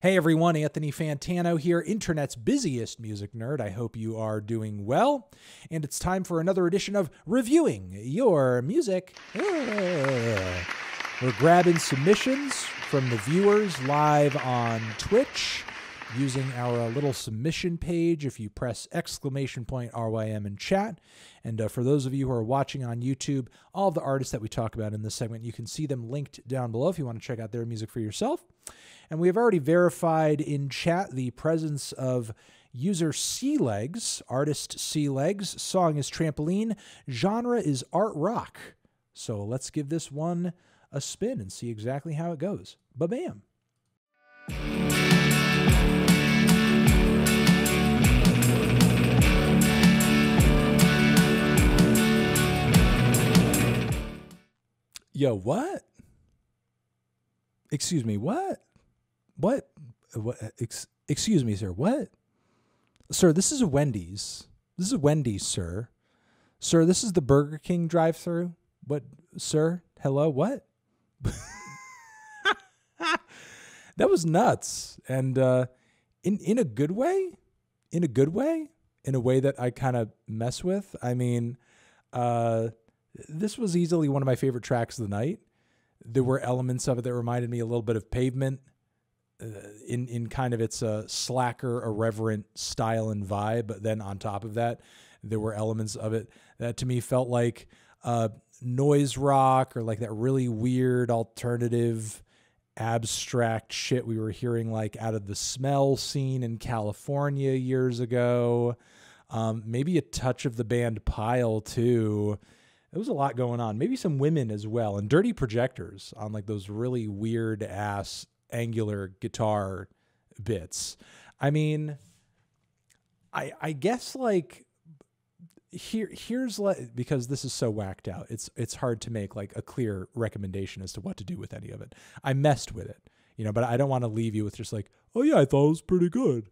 Hey everyone, Anthony Fantano here, internet's busiest music nerd. I hope you are doing well. And it's time for another edition of Reviewing Your Music. We're grabbing submissions from the viewers live on Twitch using our little submission page. If you press !RYM in chat. And for those of you who are watching on YouTube, all of the artists that we talk about in this segment, you can see them linked down below if you want to check out their music for yourself. And we have already verified in chat the presence of user C-Legs, artist C-Legs. Song is Trampoline. Genre is art rock. So let's give this one a spin and see exactly how it goes. Ba-bam. Yo, what? Excuse me, what? What? Excuse me, sir, what? Sir, this is a Wendy's. This is a Wendy's, sir. Sir, this is the Burger King drive-thru. What, sir? Hello, what? That was nuts. And in a good way? In a good way? In a way that I kind of mess with? I mean, this was easily one of my favorite tracks of the night. There were elements of it that reminded me a little bit of Pavement in kind of its slacker, irreverent style and vibe. But then on top of that, there were elements of it that to me felt like noise rock or like that really weird alternative abstract shit we were hearing like out of the Smell scene in California years ago. Maybe a touch of the band Pile too. There was a lot going on. Maybe some women as well. And Dirty Projectors on like those really weird ass angular guitar bits. I mean, I guess like here's like, because this is so whacked out, it's hard to make like a clear recommendation as to what to do with any of it. I messed with it, you know, but I don't want to leave you with just like, oh yeah, I thought it was pretty good.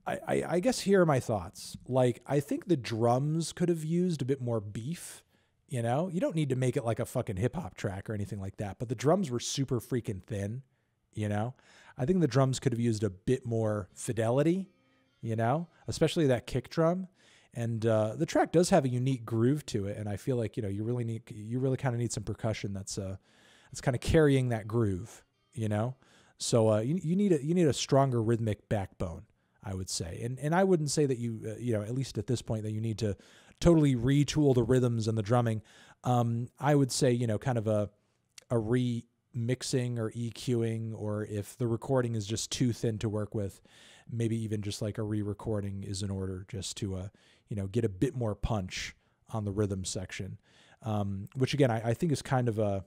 I guess here are my thoughts. Like, I think the drums could have used a bit more beef, you know? You don't need to make it like a fucking hip-hop track or anything like that, but the drums were super freaking thin, you know? I think the drums could have used a bit more fidelity, you know? Especially that kick drum. And the track does have a unique groove to it, and I feel like, you know, you really kind of need some percussion that's kind of carrying that groove, you know? So you need a stronger rhythmic backbone, I would say. And I wouldn't say that you, you know, at least at this point, that you need to totally retool the rhythms and the drumming. I would say, you know, kind of a remixing or EQing, or if the recording is just too thin to work with, maybe even just like a re-recording is in order, just to, you know, get a bit more punch on the rhythm section, which again, I think is kind of a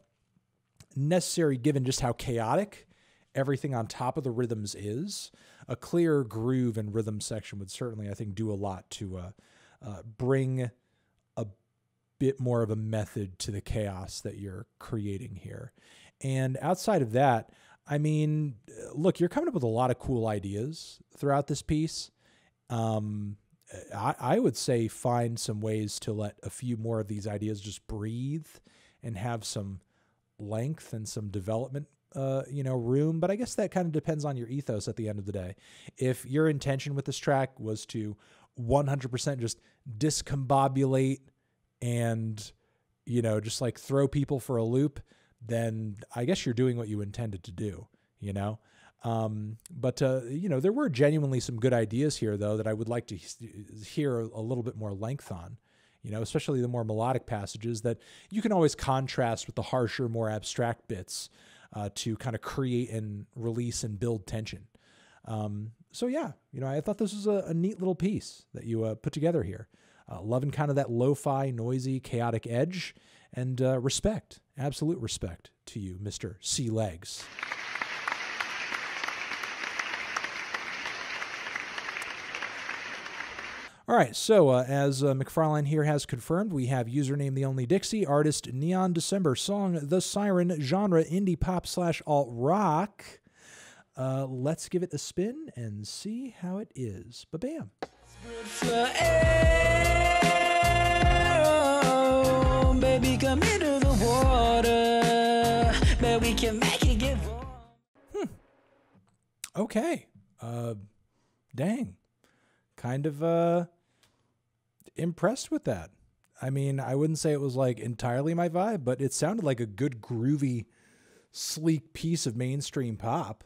necessary given just how chaotic everything on top of the rhythms is. A clear groove and rhythm section would certainly, I think, do a lot to bring a bit more of a method to the chaos that you're creating here. And outside of that, I mean, look, you're coming up with a lot of cool ideas throughout this piece. I would say find some ways to let a few more of these ideas just breathe and have some length and some development you know, room. But I guess that kind of depends on your ethos at the end of the day. If your intention with this track was to 100% just discombobulate and, you know, just like throw people for a loop, then I guess you're doing what you intended to do, you know? But you know, there were genuinely some good ideas here though, that I would like to hear a little bit more length on, you know, especially the more melodic passages that you can always contrast with the harsher, more abstract bits, to kind of create and release and build tension. So yeah, you know, I thought this was a neat little piece that you put together here. Loving kind of that lo-fi, noisy, chaotic edge, and respect, absolute respect to you, Mr. C-Legs. All right, so as McFarlane here has confirmed, we have username The Only Dixie, artist Neon December, song The Siren, genre indie pop / alt rock. Let's give it a spin and see how it is. Ba-bam. Baby, come into the water, but we can make it get Okay. Dang. Kind of impressed with that. I mean, I wouldn't say it was like entirely my vibe, but it sounded like a good groovy, sleek piece of mainstream pop.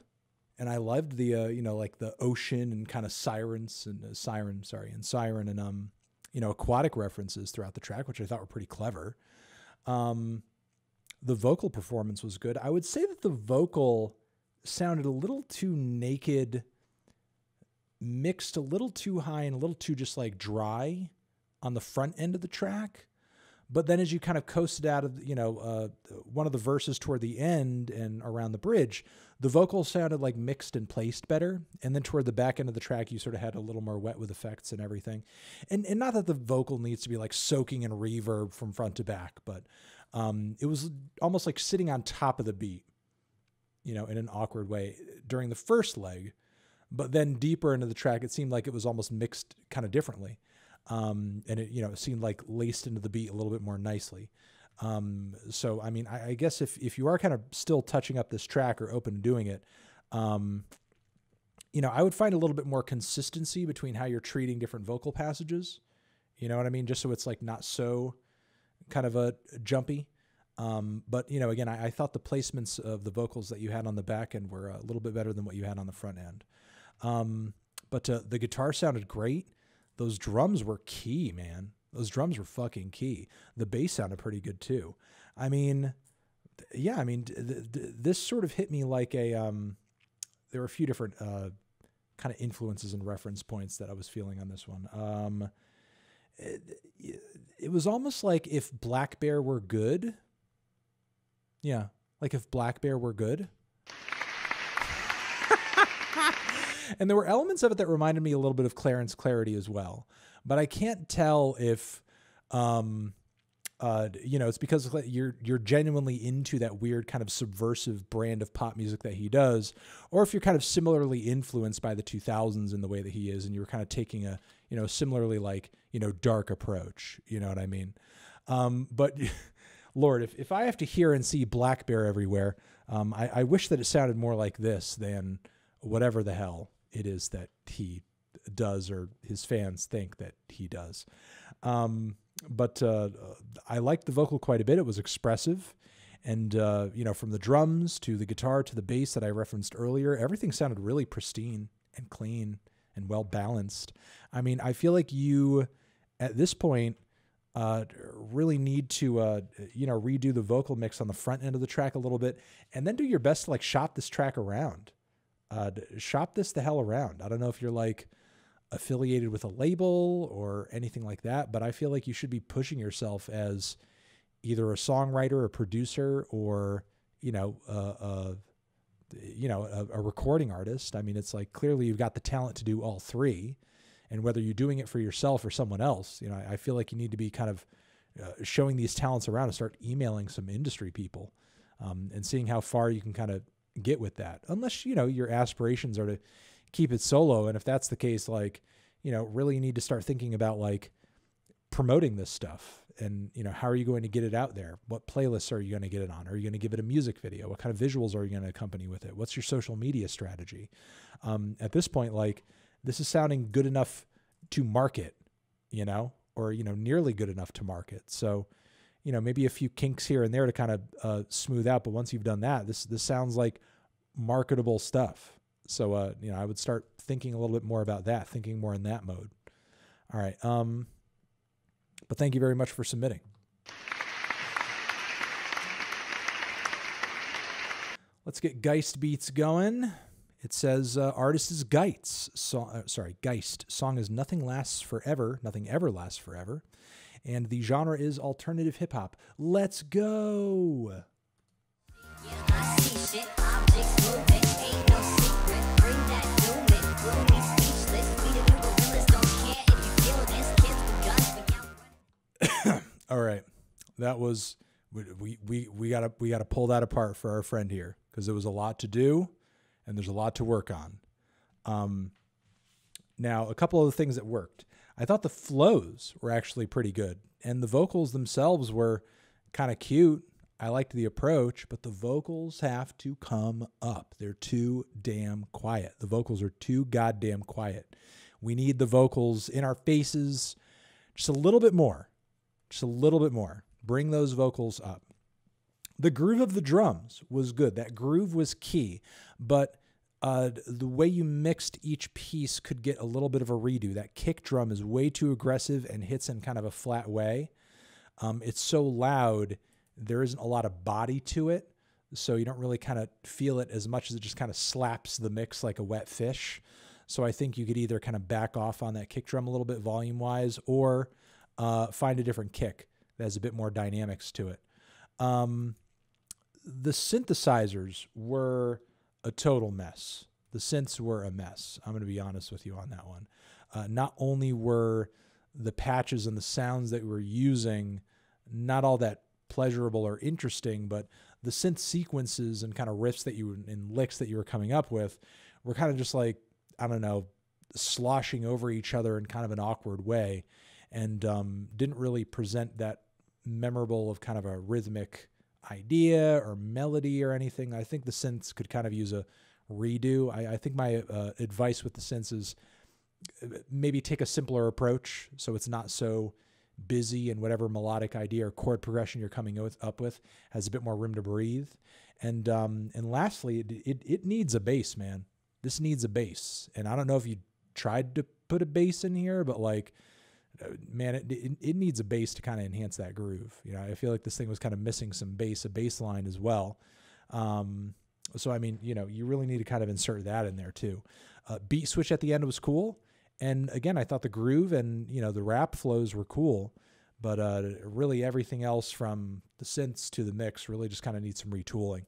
And I loved the, like the ocean and kind of Siren and, aquatic references throughout the track, which I thought were pretty clever. The vocal performance was good. I would say that the vocal sounded a little too naked, mixed a little too high and a little too just like dry on the front end of the track. But then as you kind of coasted out of, one of the verses toward the end and around the bridge, the vocal sounded like mixed and placed better. And then toward the back end of the track, you sort of had a little more wet with effects and everything. And not that the vocal needs to be like soaking in reverb from front to back, but it was almost like sitting on top of the beat, in an awkward way during the first leg. But then deeper into the track, it seemed like it was almost mixed kind of differently. And it seemed like laced into the beat a little bit more nicely. So, I mean, I guess if you are kind of still touching up this track or open to doing it, I would find a little bit more consistency between how you're treating different vocal passages. You know what I mean? Just so it's like not so kind of a jumpy. But again, I thought the placements of the vocals that you had on the back end were a little bit better than what you had on the front end. But the guitar sounded great. Those drums were key, man. Those drums were fucking key. The bass sounded pretty good too. I mean, yeah, I mean, this sort of hit me like a, there were a few different, kind of influences and reference points that I was feeling on this one. It was almost like if Black Bear were good. Yeah. Like if Black Bear were good. And there were elements of it that reminded me a little bit of Clarence Clarity as well. But I can't tell if, it's because you're genuinely into that weird kind of subversive brand of pop music that he does, or if you're kind of similarly influenced by the 2000s in the way that he is, and you're kind of taking a, similarly like, dark approach. You know what I mean? But Lord, if I have to hear and see Black Bear everywhere, I wish that it sounded more like this than whatever the hell it is that he does or his fans think that he does. But I liked the vocal quite a bit. It was expressive. And, from the drums to the guitar to the bass that I referenced earlier, everything sounded really pristine and clean and well balanced. I mean, I feel like you, at this point, really need to, redo the vocal mix on the front end of the track a little bit, and then do your best to like shop this track around. Shop this the hell around. I don't know if you're like affiliated with a label or anything like that, but I feel like you should be pushing yourself as either a songwriter, a producer, or, a recording artist. I mean, it's like clearly you've got the talent to do all three, and whether you're doing it for yourself or someone else, I feel like you need to be kind of showing these talents around and start emailing some industry people, and seeing how far you can kind of get with that, unless, your aspirations are to keep it solo. And if that's the case, like, really you need to start thinking about like promoting this stuff and, how are you going to get it out there? What playlists are you going to get it on? Are you going to give it a music video? What kind of visuals are you going to accompany with it? What's your social media strategy? At this point, like this is sounding good enough to market, or, nearly good enough to market. So, maybe a few kinks here and there to kind of smooth out. But once you've done that, this sounds like marketable stuff. So, I would start thinking a little bit more about that, thinking more in that mode. All right. But thank you very much for submitting. Let's get Geist beats going. It says, artist is Geist. Geist. Song is Nothing Lasts Forever. Nothing Ever Lasts Forever. And the genre is alternative hip hop. Let's go. All right. That was, we gotta pull that apart for our friend here, because there was a lot to do and there's a lot to work on. Now, a couple of the things that worked. I thought the flows were actually pretty good, and the vocals themselves were kind of cute. I liked the approach, but the vocals have to come up. They're too damn quiet. The vocals are too goddamn quiet. We need the vocals in our faces just a little bit more. Just a little bit more. Bring those vocals up. The groove of the drums was good. That groove was key, but the way you mixed each piece could get a little bit of a redo. That kick drum is way too aggressive and hits in kind of a flat way. It's so loud, there isn't a lot of body to it, so you don't really kind of feel it as much as it just kind of slaps the mix like a wet fish. So I think you could either kind of back off on that kick drum a little bit volume-wise, or find a different kick that has a bit more dynamics to it. The synthesizers were a total mess. The synths were a mess. I'm going to be honest with you on that one. Not only were the patches and the sounds that we were using not all that pleasurable or interesting, but the synth sequences and kind of riffs that and licks that you were coming up with were kind of just like, I don't know, sloshing over each other in kind of an awkward way, and didn't really present that memorable of kind of a rhythmic idea or melody or anything. I think the synths could kind of use a redo. I think my advice with the synths is maybe take a simpler approach so it's not so busy, and whatever melodic idea or chord progression you're coming up with has a bit more room to breathe. And lastly, it needs a bass, man. This needs a bass. And I don't know if you tried to put a bass in here, but like, man, it needs a bass to kind of enhance that groove. You know, I feel like this thing was kind of missing some bass, a bass line as well. So, I mean, you know, you really need to kind of insert that in there too. Beat switch at the end was cool. And again, I thought the groove and, you know, the rap flows were cool, but really everything else from the synths to the mix really just kind of needs some retooling.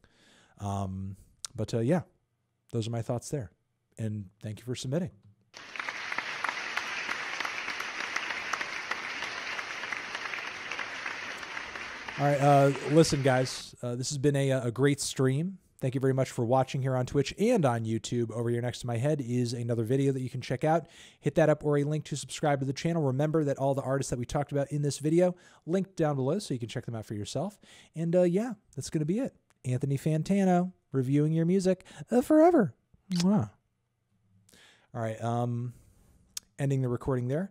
But yeah, those are my thoughts there. And thank you for submitting. All right, listen, guys, this has been a great stream. Thank you very much for watching here on Twitch and on YouTube. Over here next to my head is another video that you can check out. Hit that up, or a link to subscribe to the channel. Remember that all the artists that we talked about in this video linked down below, so you can check them out for yourself. And yeah, that's going to be it. Anthony Fantano, reviewing your music forever. Mwah. All right, ending the recording there.